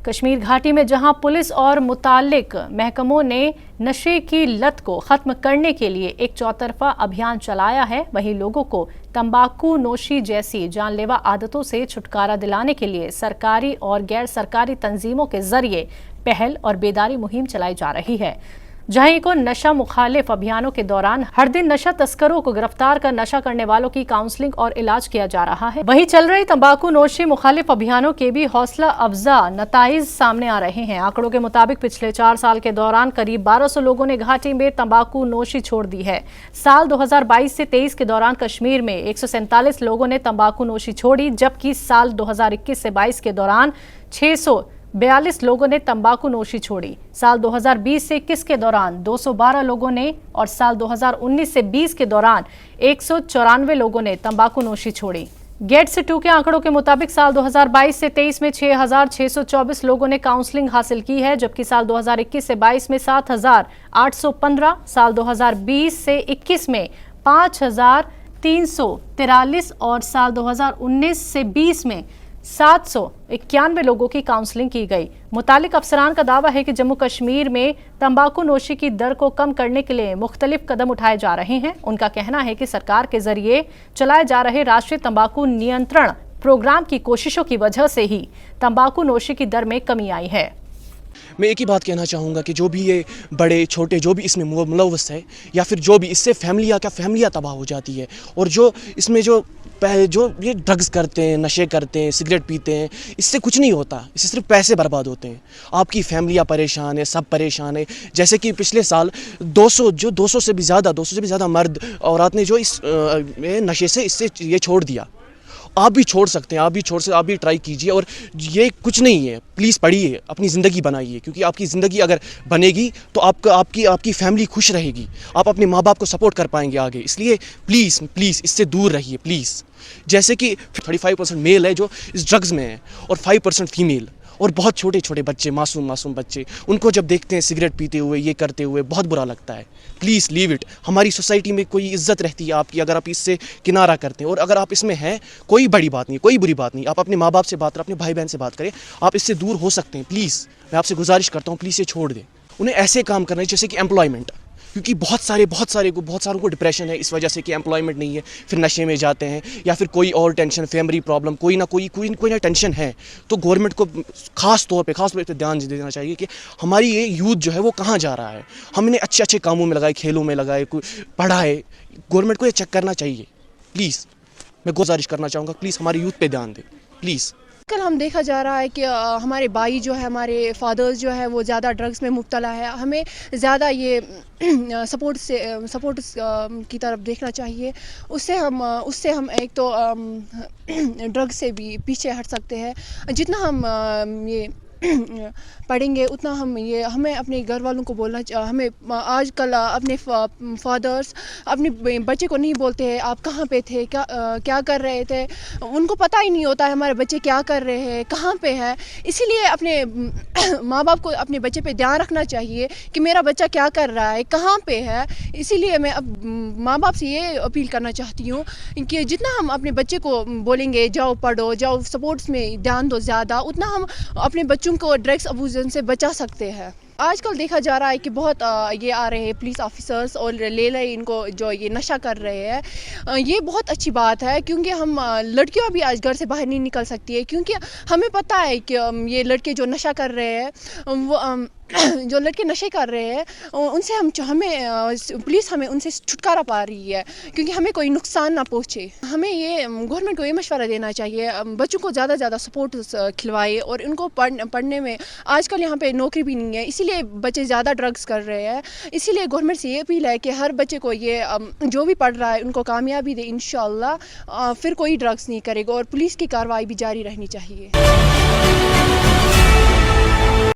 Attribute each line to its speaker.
Speaker 1: कश्मीर घाटी में जहां पुलिस और मुताल्लिक महकमों ने नशे की लत को खत्म करने के लिए एक चौतरफा अभियान चलाया है, वहीं लोगों को तंबाकू नोशी जैसी जानलेवा आदतों से छुटकारा दिलाने के लिए सरकारी और गैर सरकारी तंजीमों के जरिए पहल और बेदारी मुहिम चलाई जा रही है। जहां को नशा मुखालिफ अभियानों के दौरान हर दिन नशा तस्करों को गिरफ्तार कर नशा करने वालों की काउंसलिंग और इलाज किया जा रहा है, वहीं चल रही तंबाकू नोशी मुखालिफ अभियानों के भी हौसला अफजा नताइज सामने आ रहे हैं। आंकड़ों के मुताबिक पिछले 4 साल के दौरान करीब 1200 लोगों ने घाटी में तंबाकू नोशी छोड़ दी है। साल 2022 से 23 के दौरान कश्मीर में 147 लोगों ने तंबाकू नोशी छोड़ी, जबकि साल 2021 से 22 के दौरान 642 लोगों ने तंबाकू नोशी छोड़ी। साल 2020 से 21 के दौरान 212 लोगों ने और साल 2019 से 20 के दौरान 194 लोगों ने तंबाकू नोशी छोड़ी। गेट्स 2 के आंकड़ों के मुताबिक साल 2022 से 23 में 6,624 लोगों ने काउंसलिंग हासिल की है, जबकि साल 2021 से 22 में 7,815, साल 2020 से 21 में 5,343 और साल 2019 से 20 में 791 लोगों की काउंसलिंग की गई। मुतालिक अफसरान का दावा है कि जम्मू कश्मीर में तंबाकू नोशी की दर को कम करने के लिए मुख्तलिफ कदम उठाए जा रहे हैं। उनका कहना है कि सरकार के जरिए चलाए जा रहे राष्ट्रीय तंबाकू नियंत्रण प्रोग्राम की कोशिशों की वजह से ही तंबाकू नोशी की दर में कमी आई है।
Speaker 2: मैं एक ही बात कहना चाहूँगा कि जो भी ये बड़े छोटे जो भी इसमें मुलव्वस है या फिर जो भी इससे फैमिलियाँ तबाह हो जाती है, और जो इसमें जो ये ड्रग्स करते हैं, नशे करते हैं, सिगरेट पीते हैं, इससे कुछ नहीं होता, इससे सिर्फ पैसे बर्बाद होते हैं। आपकी फैमिलियाँ परेशान है, सब परेशान है। जैसे कि पिछले साल 200 से भी ज़्यादा मर्द औरत ने जो इस नशे से इससे ये छोड़ दिया। आप भी छोड़ सकते हैं, आप भी ट्राई कीजिए, और ये कुछ नहीं है। प्लीज़ पढ़िए, अपनी ज़िंदगी बनाइए, क्योंकि आपकी ज़िंदगी अगर बनेगी तो आपकी फैमिली खुश रहेगी, आप अपने माँ बाप को सपोर्ट कर पाएंगे आगे। इसलिए प्लीज़ इससे दूर रहिए प्लीज़। जैसे कि 35% मेल है जो इस ड्रग्स में है और 5% फीमेल, और बहुत छोटे छोटे बच्चे, मासूम बच्चे, उनको जब देखते हैं सिगरेट पीते हुए, ये करते हुए, बहुत बुरा लगता है। Please leave it. हमारी सोसाइटी में कोई इज्जत रहती है आपकी अगर आप इससे किनारा करते हैं, और अगर आप इसमें हैं, कोई बड़ी बात नहीं, कोई बुरी बात नहीं। आप अपने माँ बाप से बात करें, अपने भाई बहन से बात करें, आप इससे दूर हो सकते हैं। प्लीज़ मैं आपसे गुजारिश करता हूँ, प्लीज़ ये छोड़ दें। उन्हें ऐसे काम करना है जैसे कि एम्प्लॉयमेंट, क्योंकि बहुत सारों को डिप्रेशन है इस वजह से कि एम्प्लॉयमेंट नहीं है, फिर नशे में जाते हैं, या फिर कोई और टेंशन, फैमिली प्रॉब्लम, कोई ना टेंशन है। तो गवर्नमेंट को खास तौर पे ध्यान देना चाहिए कि हमारी ये यूथ जो है वो कहाँ जा रहा है। हम इन्हें अच्छे कामों में लगाए, खेलों में लगाए, पढ़ाए। गवर्नमेंट को ये चेक करना चाहिए। प्लीज़ मैं गुजारिश करना चाहूँगा, प्लीज़ हमारे यूथ पे ध्यान दें प्लीज़।
Speaker 3: कल हम देखा जा रहा है कि हमारे भाई जो है, हमारे फादर्स जो है वो ज़्यादा ड्रग्स में मुब्तला है। हमें ज़्यादा ये सपोर्ट की तरफ देखना चाहिए। उससे हम एक तो ड्रग्स से भी पीछे हट सकते हैं। जितना हम ये पढ़ेंगे उतना हमें अपने घर वालों को बोलना हमें आजकल अपने फादर्स अपने बच्चे को नहीं बोलते हैं आप कहाँ पे थे, क्या कर रहे थे। उनको पता ही नहीं होता है हमारे बच्चे क्या कर रहे हैं, कहाँ पे है। इसीलिए अपने माँ बाप को अपने बच्चे पे ध्यान रखना चाहिए कि मेरा बच्चा क्या कर रहा है, कहाँ पे है। इसीलिए मैं अब माँ बाप से ये अपील करना चाहती हूँ कि जितना हम अपने बच्चे को बोलेंगे जाओ पढ़ो, जाओ स्पोर्ट्स में ध्यान दो ज़्यादा, उतना हम अपने बच्चों को ड्रग्स अब्यूज़न से बचा सकते हैं। आजकल देखा जा रहा है कि बहुत ये आ रहे हैं पुलिस ऑफिसर्स और ले रहे इनको जो ये नशा कर रहे हैं। ये बहुत अच्छी बात है, क्योंकि हम लड़कियां भी आज घर से बाहर नहीं निकल सकती है, क्योंकि हमें पता है कि ये लड़के जो नशा कर रहे हैं वो जो लड़के नशे कर रहे हैं उनसे पुलिस हमें उनसे छुटकारा पा रही है, क्योंकि हमें कोई नुकसान ना पहुँचे। हमें ये गवर्नमेंट को ये मशवरा देना चाहिए, बच्चों को ज़्यादा से ज़्यादा सपोर्ट खिलवाए, और उनको पढ़ने में आजकल यहाँ पे नौकरी भी नहीं है, इसीलिए बच्चे ज़्यादा ड्रग्स कर रहे हैं। इसीलिए गवर्नमेंट से ये अपील है कि हर बच्चे को ये जो भी पढ़ रहा है उनको कामयाबी दे इंशाअल्लाह, फिर कोई ड्रग्स नहीं करेगा, और पुलिस की कार्रवाई भी जारी रहनी चाहिए।